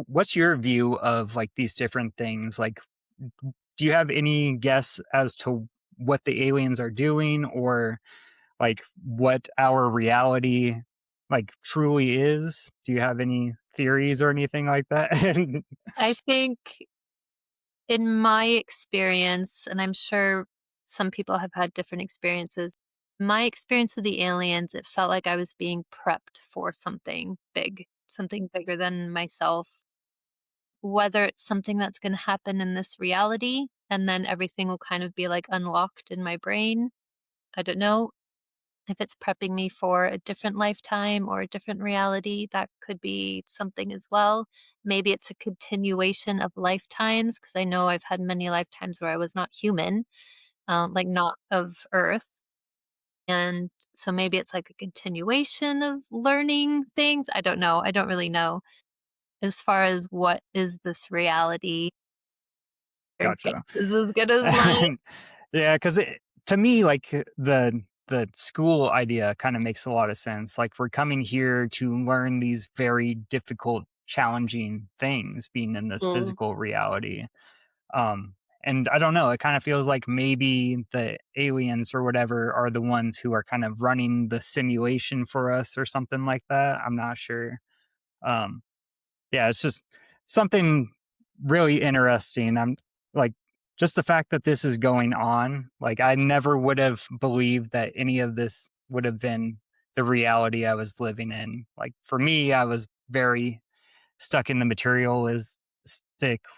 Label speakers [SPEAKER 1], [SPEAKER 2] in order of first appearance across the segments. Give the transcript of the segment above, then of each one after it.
[SPEAKER 1] what's your view of like these different things? Like, do you have any guess as to what the aliens are doing, or like what our reality like truly is? Do you have any theories or anything like that?
[SPEAKER 2] I think in my experience, and I'm sure some people have had different experiences, my experience with the aliens, it felt like I was being prepped for something big, something bigger than myself. Whether it's something that's going to happen in this reality and then everything will kind of be like unlocked in my brain. I don't know if it's prepping me for a different lifetime or a different reality. That could be something as well. Maybe it's a continuation of lifetimes because I know I've had many lifetimes where I was not human, like not of Earth. And so maybe it's like a continuation of learning things. I don't know. I don't really know. As far as what is this reality, your guess
[SPEAKER 1] Gotcha.
[SPEAKER 2] is as good as mine.
[SPEAKER 1] Yeah, because to me, like the school idea kind of makes a lot of sense. Like we're coming here to learn these very difficult, challenging things, being in this
[SPEAKER 2] Mm.
[SPEAKER 1] physical reality. Um, and I don't know, it kind of feels like maybe the aliens or whatever are the ones who are kind of running the simulation for us or something like that. I'm not sure. Um, yeah, it's just something really interesting. I'm like, just the fact that this is going on, like, I never would have believed that any of this would have been the reality I was living in. Like, for me, I was very stuck in the materialistic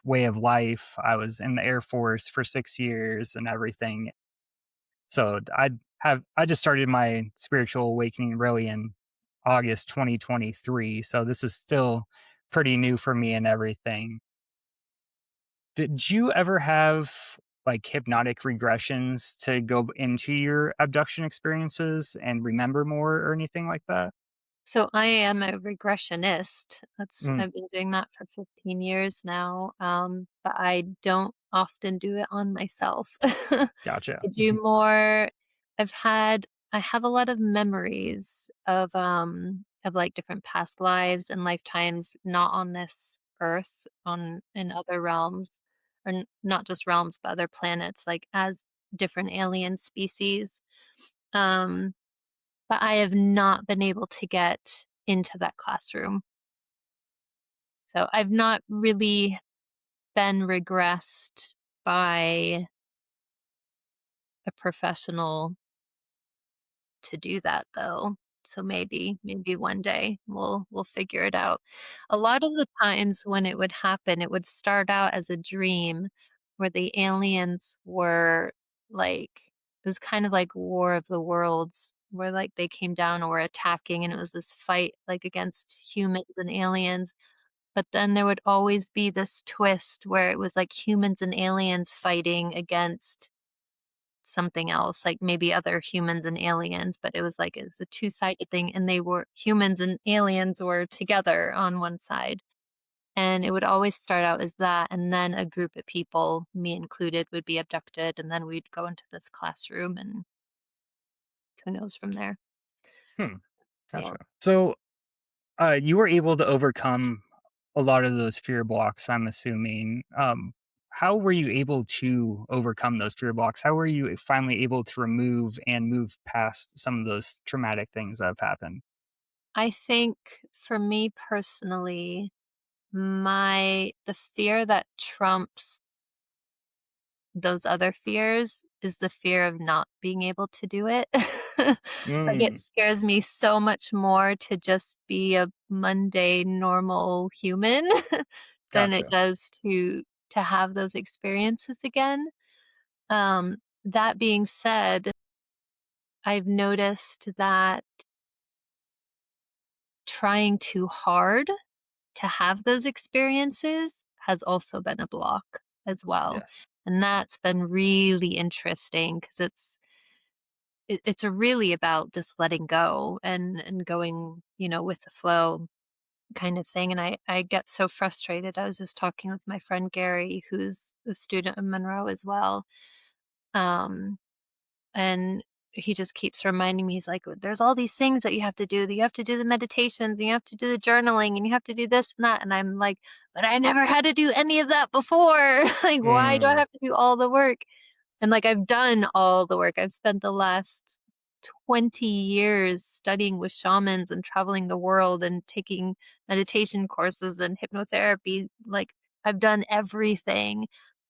[SPEAKER 1] way of life. I was in the Air Force for 6 years and everything. So I just started my spiritual awakening really in August 2023. So this is still pretty new for me and everything. Did you ever have like hypnotic regressions to go into your abduction experiences and remember more or anything like that?
[SPEAKER 2] So I am a regressionist. That's
[SPEAKER 1] Mm,
[SPEAKER 2] I've been doing that for 15 years now, but I don't often do it on myself. I
[SPEAKER 1] gotcha.
[SPEAKER 2] do more I've had I have a lot of memories of like different past lives and lifetimes not on this earth, on in other realms, or not just realms, but other planets, like as different alien species. Um but I have not been able to get into that classroom. So I've not really been regressed by a professional to do that though. So maybe one day we'll figure it out. A lot of the times when it would happen, it would start out as a dream where the aliens were like it was kind of like War of the Worlds where like they came down and were attacking and it was this fight like against humans and aliens. But then there would always be this twist where it was like humans and aliens fighting against something else, like maybe other humans and aliens, but it was like it was a two-sided thing and they were humans and aliens were together on one side. And it would always start out as that, and then a group of people, me included, would be abducted, and then we'd go into this classroom and who knows from there.
[SPEAKER 1] Hmm,
[SPEAKER 2] Yeah.
[SPEAKER 1] gotcha. So you were able to overcome a lot of those fear blocks, I'm assuming. How were you able to overcome those fear blocks? How were you finally able to remove and move past some of those traumatic things that have happened?
[SPEAKER 2] I think for me personally, the fear that trumps those other fears is the fear of not being able to do it. Like, it
[SPEAKER 1] Mm,
[SPEAKER 2] scares me so much more to just be a mundane, normal human than it
[SPEAKER 1] gotcha.
[SPEAKER 2] does to have those experiences again. That being said, I've noticed that trying too hard to have those experiences has also been a block as well,
[SPEAKER 1] Yes.
[SPEAKER 2] and that's been really interesting because it's really about just letting go and going, with the flow kind of thing, and I get so frustrated. I was just talking with my friend Gary, who's a student of Monroe as well, um, and he just keeps reminding me, he's like, "There's all these things that you have to do. That you have to do the meditations, and you have to do the journaling, and you have to do this and that." And I'm like, "But I never had to do any of that before. Like, why do I
[SPEAKER 1] Mm,
[SPEAKER 2] have to do all the work?" And, like, I've done all the work. I've spent the last 20 years studying with shamans and traveling the world and taking meditation courses and hypnotherapy. Like, I've done everything,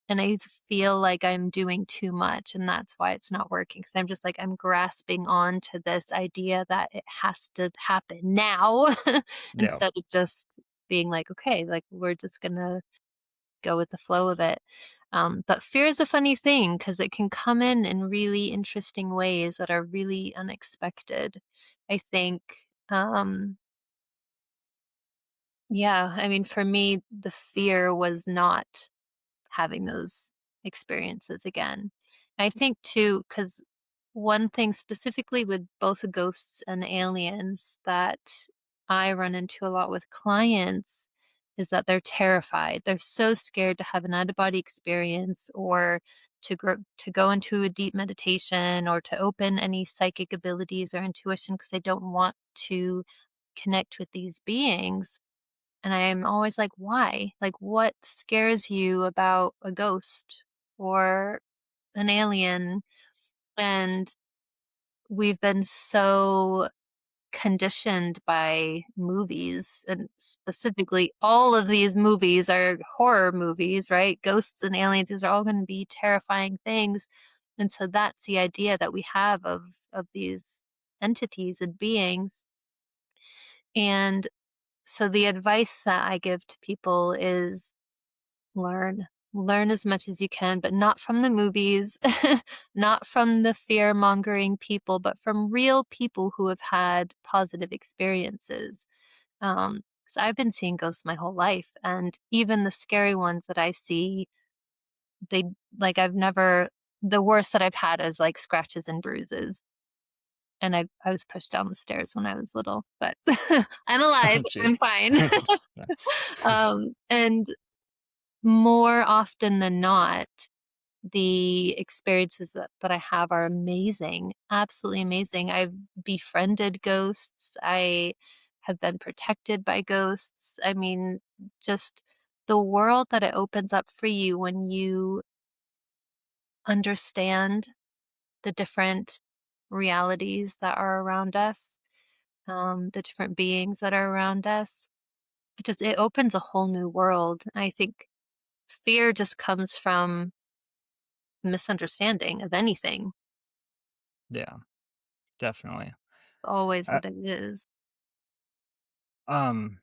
[SPEAKER 2] and I feel like I'm doing too much, and that's why it's not working. Because 'cause I'm just, like, I'm grasping on to this idea that it has to happen now
[SPEAKER 1] yeah,
[SPEAKER 2] instead of just being like, "Okay, like, we're just gonna go with the flow of it." But fear is a funny thing because it can come in really interesting ways that are really unexpected. I think, um, yeah, I mean, for me, the fear was not having those experiences again. I think too, because one thing specifically with both ghosts and aliens that I run into a lot with clients is that they're terrified. They're so scared to have an out of body experience or to go into a deep meditation or to open any psychic abilities or intuition because they don't want to connect with these beings. And I'm always like, "Why? Like, what scares you about a ghost or an alien?" And we've been so conditioned by movies, and specifically, all of these movies are horror movies, right? Ghosts and aliens, these are all gonna be terrifying things, and so that's the idea that we have of these entities and beings, and so the advice that I give to people is learn. Learn as much as you can, but not from the movies, not from the fear-mongering people, but from real people who have had positive experiences. 'Cause I've been seeing ghosts my whole life, and even the scary ones that I see, they like, I've never the worst that I've had is, like, scratches and bruises, and I was pushed down the stairs when I was little, but I'm alive,
[SPEAKER 1] gee.
[SPEAKER 2] I'm fine. And more often than not, the experiences that I have are amazing, absolutely amazing. I've befriended ghosts. I have been protected by ghosts. I mean, just the world that it opens up for you when you understand the different realities that are around us, the different beings that are around us. It opens a whole new world. I think fear just comes from misunderstanding of anything,
[SPEAKER 1] Yeah, definitely.
[SPEAKER 2] always
[SPEAKER 1] Uh,
[SPEAKER 2] what it is.
[SPEAKER 1] um,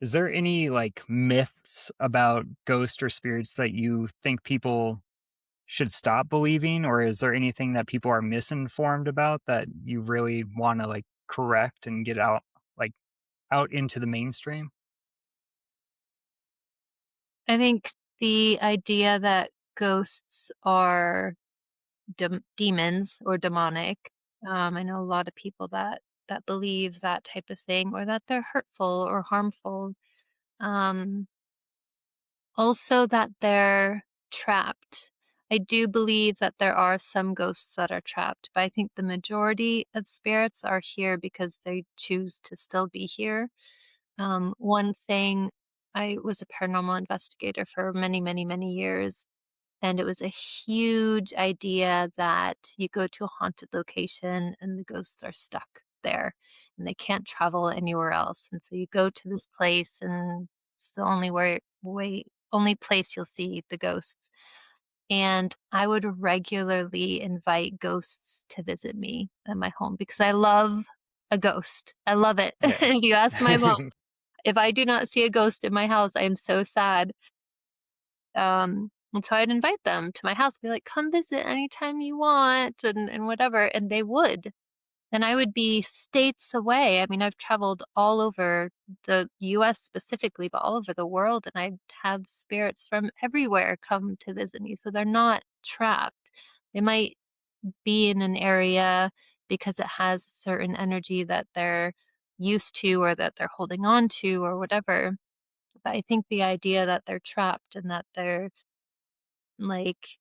[SPEAKER 1] is there any like myths about ghosts or spirits that you think people should stop believing, or is there anything that people are misinformed about that you really want to like correct and get out like out into the mainstream?
[SPEAKER 2] I think the idea that ghosts are demons or demonic. I know a lot of people that believe that type of thing, or that they're hurtful or harmful. Um, Also, that they're trapped. I do believe that there are some ghosts that are trapped, but I think the majority of spirits are here because they choose to still be here. One thing, I was a paranormal investigator for many, many, many years, and it was a huge idea that you go to a haunted location and the ghosts are stuck there and they can't travel anywhere else. And so you go to this place and it's the only place you'll see the ghosts. And I would regularly invite ghosts to visit me at my home because I love a ghost. I love it.
[SPEAKER 1] Yeah.
[SPEAKER 2] If you ask my mom, if I do not see a ghost in my house, I am so sad. And so I'd invite them to my house, be like, "Come visit anytime you want," and whatever, and they would. And I would be states away. I mean, I've traveled all over the US specifically, but all over the world, and I'd have spirits from everywhere come to visit me, so they're not trapped. They might be in an area because it has a certain energy that they're used to or that they're holding on to or whatever. But I think the idea that they're trapped and that they're like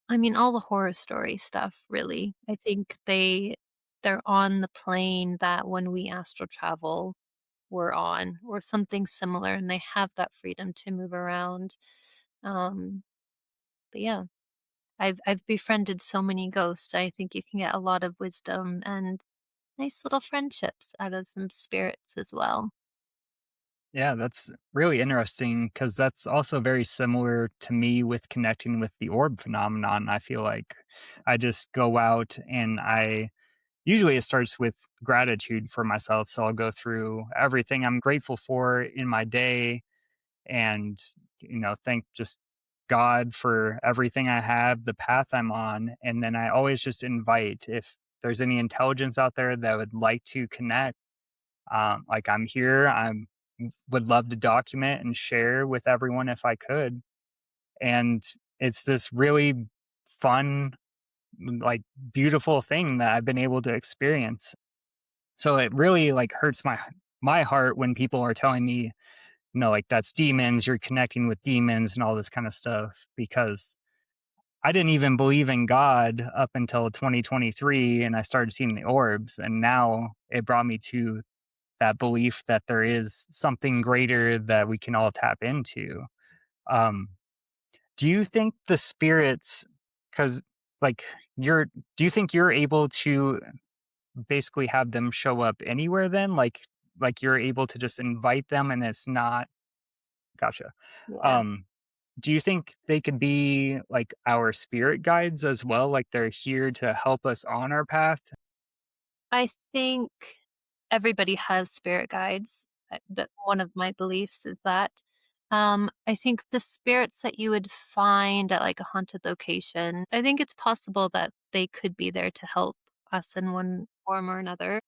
[SPEAKER 2] I mean, all the horror story stuff, really. I think they're on the plane that when we astral travel, we're on, or something similar, and they have that freedom to move around. Um, but yeah, I've befriended so many ghosts. I think you can get a lot of wisdom and nice little friendships out of some spirits as well.
[SPEAKER 1] Yeah, that's really interesting because that's also very similar to me with connecting with the orb phenomenon. I feel like I just go out and I usually it starts with gratitude for myself. So I'll go through everything I'm grateful for in my day and, thank just God for everything I have, the path I'm on. And then I always just invite if there's any intelligence out there that would like to connect, like I'm here. Would love to document and share with everyone if I could. And it's this really fun, like beautiful thing that I've been able to experience. So it really like hurts my heart when people are telling me, like that's demons, you're connecting with demons and all this kind of stuff because I didn't even believe in God up until 2023 and I started seeing the orbs and now it brought me to that belief that there is something greater that we can all tap into. Um, do you think the spirits, because like you're, do you think you're able to basically have them show up anywhere then? Like you're able to just invite them and it's not, gotcha.
[SPEAKER 2] Yeah.
[SPEAKER 1] Um, do you think they could be like our spirit guides as well? Like they're here to help us on our path?
[SPEAKER 2] I think everybody has spirit guides. That one of my beliefs is that. I think the spirits that you would find at like a haunted location, I think it's possible that they could be there to help us in one form or another.